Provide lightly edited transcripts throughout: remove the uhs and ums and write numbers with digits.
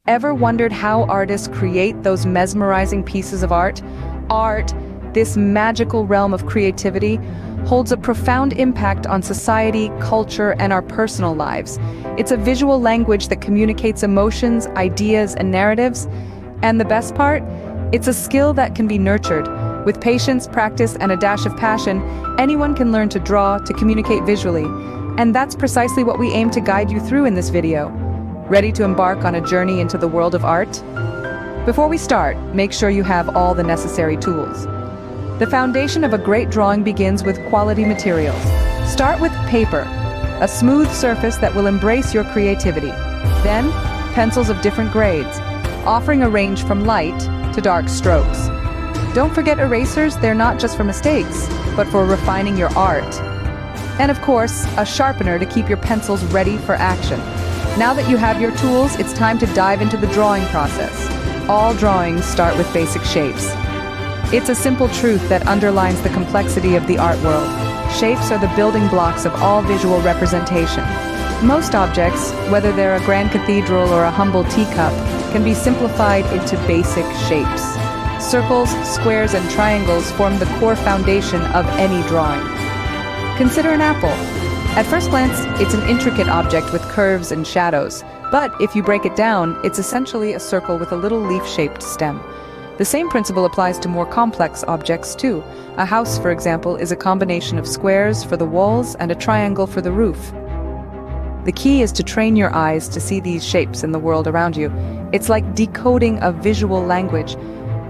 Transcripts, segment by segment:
Ever wondered how artists create those mesmerizing pieces of art? Art, this magical realm of creativity, holds a profound impact on society, culture, and our personal lives. It's a visual language that communicates emotions, ideas, and narratives. And the best part? It's a skill that can be nurtured. With patience, practice, and a dash of passion, anyone can learn to draw, to communicate visually. And that's precisely what we aim to guide you through in this video. Ready to embark on a journey into the world of art? Before we start, make sure you have all the necessary tools. The foundation of a great drawing begins with quality materials. Start with paper, a smooth surface that will embrace your creativity. Then, pencils of different grades, offering a range from light to dark strokes. Don't forget erasers, they're not just for mistakes, but for refining your art. And of course, a sharpener to keep your pencils ready for action. Now that you have your tools, it's time to dive into the drawing process. All drawings start with basic shapes. It's a simple truth that underlines the complexity of the art world. Shapes are the building blocks of all visual representation. Most objects, whether they're a grand cathedral or a humble teacup, can be simplified into basic shapes. Circles, squares, and triangles form the core foundation of any drawing. Consider an apple. At first glance, it's an intricate object with curves and shadows. But if you break it down, it's essentially a circle with a little leaf-shaped stem. The same principle applies to more complex objects too. A house, for example, is a combination of squares for the walls and a triangle for the roof. The key is to train your eyes to see these shapes in the world around you. It's like decoding a visual language,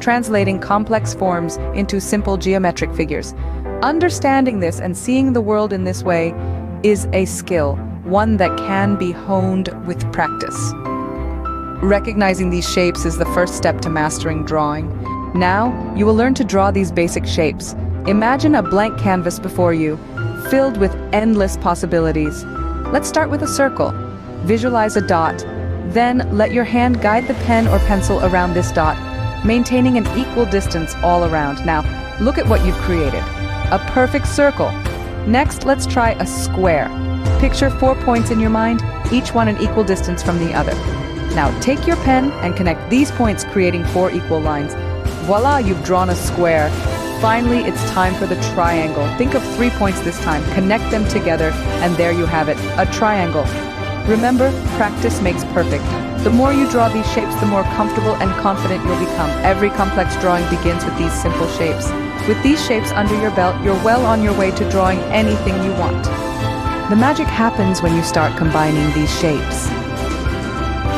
translating complex forms into simple geometric figures. Understanding this and seeing the world in this way is a skill, one that can be honed with practice. Recognizing these shapes is the first step to mastering drawing. Now, you will learn to draw these basic shapes. Imagine a blank canvas before you, filled with endless possibilities. Let's start with a circle. Visualize a dot. Then, let your hand guide the pen or pencil around this dot, maintaining an equal distance all around. Now, look at what you've created. A perfect circle. Next, let's try a square. Picture 4 points in your mind, each one an equal distance from the other. Now take your pen and connect these points, creating 4 equal lines. Voila, you've drawn a square. Finally, it's time for the triangle. Think of 3 points this time, connect them together, and there you have it, a triangle. Remember, practice makes perfect. The more you draw these shapes, the more comfortable and confident you'll become. Every complex drawing begins with these simple shapes. With these shapes under your belt, you're well on your way to drawing anything you want. The magic happens when you start combining these shapes.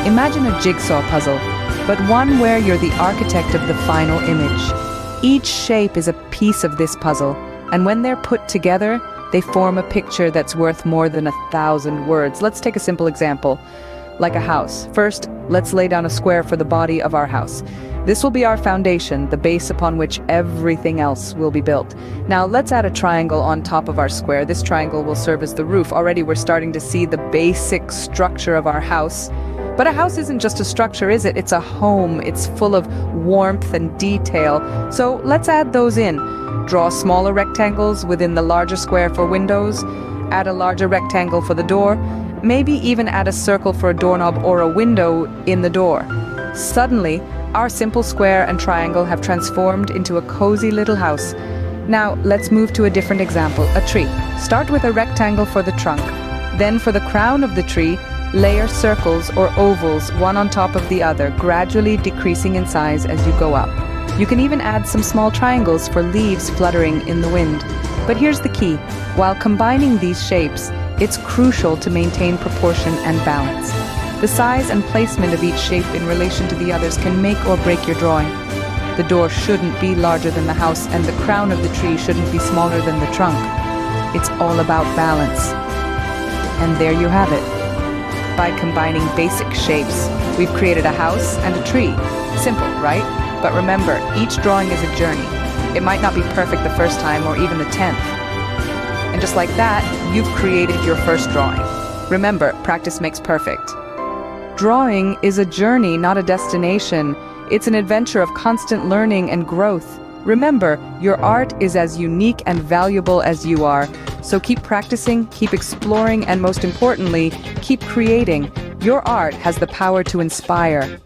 Imagine a jigsaw puzzle, but one where you're the architect of the final image. Each shape is a piece of this puzzle, and when they're put together, they form a picture that's worth more than 1,000 words. Let's take a simple example, like a house. First, let's lay down a square for the body of our house. This will be our foundation, the base upon which everything else will be built. Now let's add a triangle on top of our square. This triangle will serve as the roof. Already we're starting to see the basic structure of our house. But a house isn't just a structure, is it? It's a home. It's full of warmth and detail. So let's add those in. Draw smaller rectangles within the larger square for windows. Add a larger rectangle for the door. Maybe even add a circle for a doorknob or a window in the door. Suddenly, our simple square and triangle have transformed into a cozy little house. Now, let's move to a different example, a tree. Start with a rectangle for the trunk. Then for the crown of the tree, layer circles or ovals one on top of the other, gradually decreasing in size as you go up. You can even add some small triangles for leaves fluttering in the wind. But here's the key. While combining these shapes, it's crucial to maintain proportion and balance. The size and placement of each shape in relation to the others can make or break your drawing. The door shouldn't be larger than the house, and the crown of the tree shouldn't be smaller than the trunk. It's all about balance. And there you have it. By combining basic shapes, we've created a house and a tree. Simple, right? But remember, each drawing is a journey. It might not be perfect the first time or even the 10th. And just like that, you've created your first drawing. Remember, practice makes perfect. Drawing is a journey, not a destination. It's an adventure of constant learning and growth. Remember, your art is as unique and valuable as you are. So keep practicing, keep exploring, and most importantly, keep creating. Your art has the power to inspire,